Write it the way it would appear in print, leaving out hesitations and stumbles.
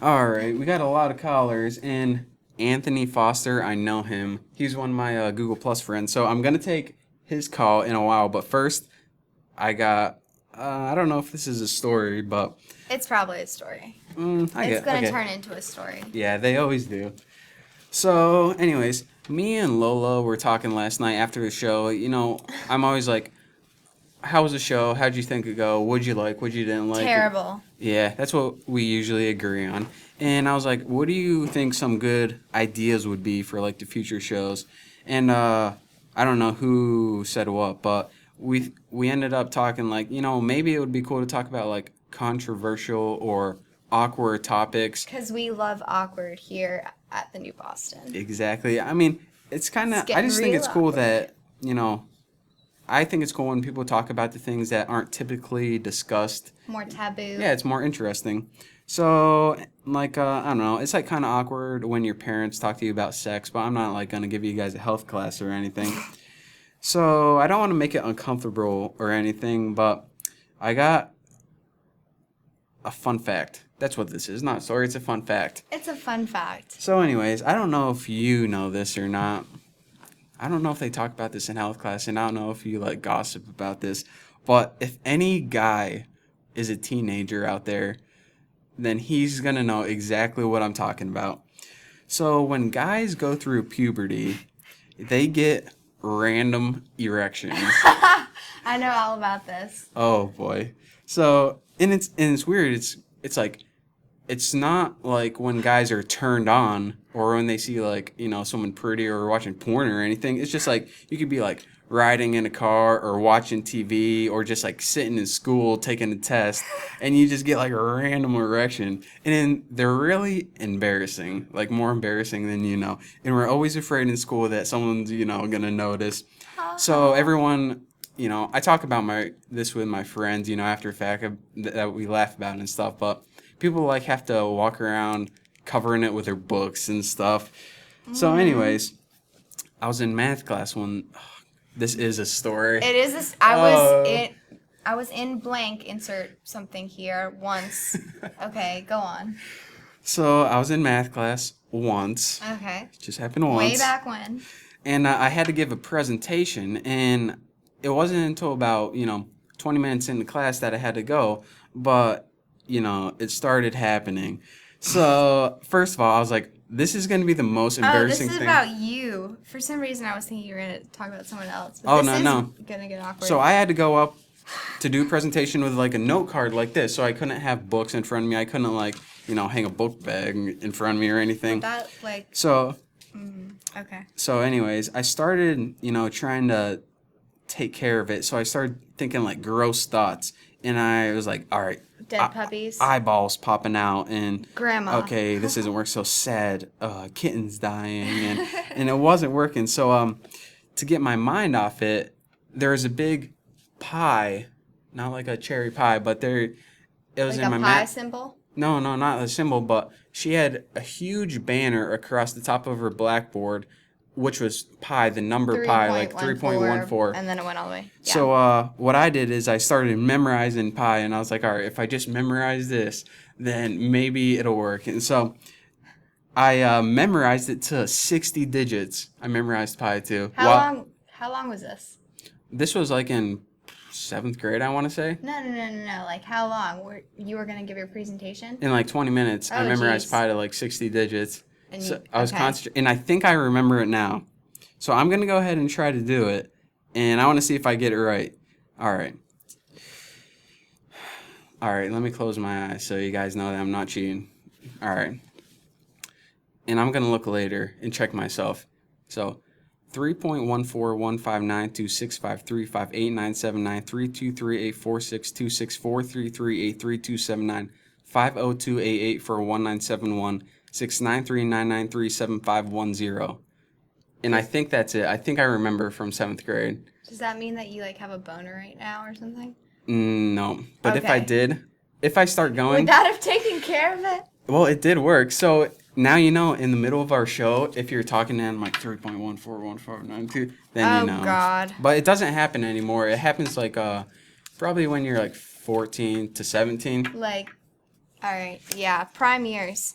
All right, we got a lot of callers, and Anthony Foster, I know him. He's one of my Google Plus friends, so I'm gonna take his call in a while. But first, I got I don't know if this is a story, but It's probably a story. it's Gonna turn into a story. Yeah, they always do. So, anyways, me and Lola were talking last night after the show. I'm always like, "How was the show? How'd you think it go? What'd you like? What you didn't like?" Terrible. Yeah, that's what we usually agree on. And I was like, what do you think some good ideas would be for like the future shows? And I don't know who said what, but we ended up talking like, maybe it would be cool to talk about like controversial or awkward topics. Because we love awkward here at the New Boston. Exactly. I mean, it's kind of I just think it's cool that, I think it's cool when people talk about the things that aren't typically discussed. More taboo. Yeah, it's more interesting. So, like, I don't know, it's like kind of awkward when your parents talk to you about sex, but I'm not like gonna give you guys a health class or anything. So, I don't want to make it uncomfortable or anything, but I got a fun fact. That's what this is, not a story, it's a fun fact. It's a fun fact. So, anyways, I don't know if you know this or not. I don't know if they talk about this in health class, and I don't know if you like gossip about this, but if any guy is a teenager out there, then he's gonna know exactly what I'm talking about. So when guys go through puberty, they get random erections. I know all about this. Oh boy. So and it's weird. It's like it's not like when guys are turned on or when they see like, someone pretty or watching porn or anything. It's just like you could be like riding in a car or watching TV or just like sitting in school taking a test and you just get like a random erection. And then they're really embarrassing, like more embarrassing than you know. And we're always afraid in school that someone's, gonna notice. So everyone, I talk about this with my friends, after the fact that we laugh about and stuff, but people like have to walk around covering it with their books and stuff. So anyways, I was in math class when this is a story. It is this. I was in blank. Insert something here once. Okay, go on. So I was in math class once. Okay. It just happened once. Way back when. And I had to give a presentation, and it wasn't until about 20 minutes into class that I had to go, but it started happening. So first of all, I was like, this is going to be the most embarrassing thing. Oh, this is about you. For some reason, I was thinking you were going to talk about someone else. But Oh, this no, is no. going to get awkward. So I had to go up to do a presentation with like a note card like this. So I couldn't have books in front of me. I couldn't like, hang a book bag in front of me or anything. That, like... So, okay. So anyways, I started, trying to take care of it. So I started thinking like gross thoughts. And I was like, all right. Dead puppies. Eyeballs popping out and Grandma. Okay, this isn't working. So sad. Kittens dying and it wasn't working. So to get my mind off it, there was a big pie, not like a cherry pie, but it was like in my a mouth. pie symbol? No, not a symbol, but she had a huge banner across the top of her blackboard, which was pi, the number pi, like 3.14. And then it went all the way. Yeah. So what I did is I started memorizing pi, and I was like, all right, if I just memorize this, then maybe it'll work. And so I memorized it to 60 digits. I memorized pi too. How long was this? This was like in 7th grade, I want to say. No. Like, how long? You were going to give your presentation? In like 20 minutes, I memorized pi to like 60 digits. And So I was concentrating, and I think I remember it now. So I'm going to go ahead and try to do it, and I want to see if I get it right. All right. All right, let me close my eyes so you guys know that I'm not cheating. All right. And I'm going to look later and check myself. So 3.141592653589793238462643383279 for 1971 693-993-7510. And I think that's it. I think I remember from 7th grade. Does that mean that you, like, have a boner right now or something? No. But if I Okay. did, if I start going... Would that have taken care of it? Well, it did work. So now you know, in the middle of our show, if you're talking in like 3.141592, then you know. Oh, God. But it doesn't happen anymore. It happens like probably when you're like 14 to 17. Like, All right. Yeah. Prime years.